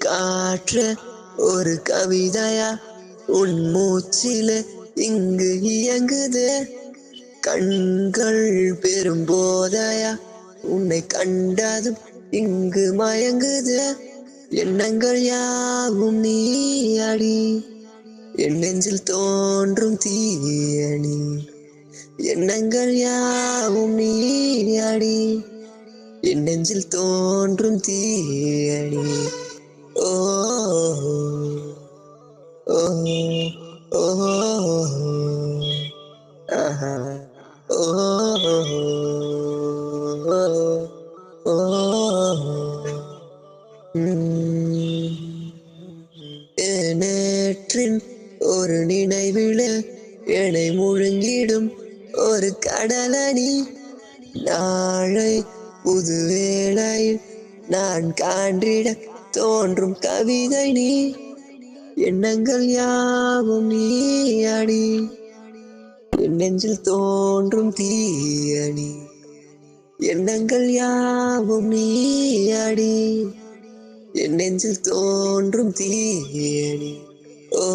காற்று ஒரு கவிதையா உன் மூச்சில இங்கு இயங்குது. கண்கள் பெரும் போதையா உன்னை கண்டதும் இங்கு மயங்குது. எண்ணங்கள் யாவும் நீ அடி, என் நெஞ்சில் தோன்றும் தீயணி. எண்ணங்கள் யாவும் நீ அடி, என் நெஞ்சில் தோன்றும் தீயணி. ஓ ஓ ஓ ஆஹா ஓ ஓ நேற்றின் ஒரு நினைவில என்னை முழுங்கிடும் ஒரு கடலணி. நாளை புது வேளையில் நான் காண்றிட தோன்றும் கவிதை நீ. எண்ணங்கள் யாவும் நீ அடி, என் நெஞ்சில் தோன்றும் தீயணி. எண்ணங்கள் யாவும் நீ அடி, என் நெஞ்சில் தோன்றும் தீயணி. ஓ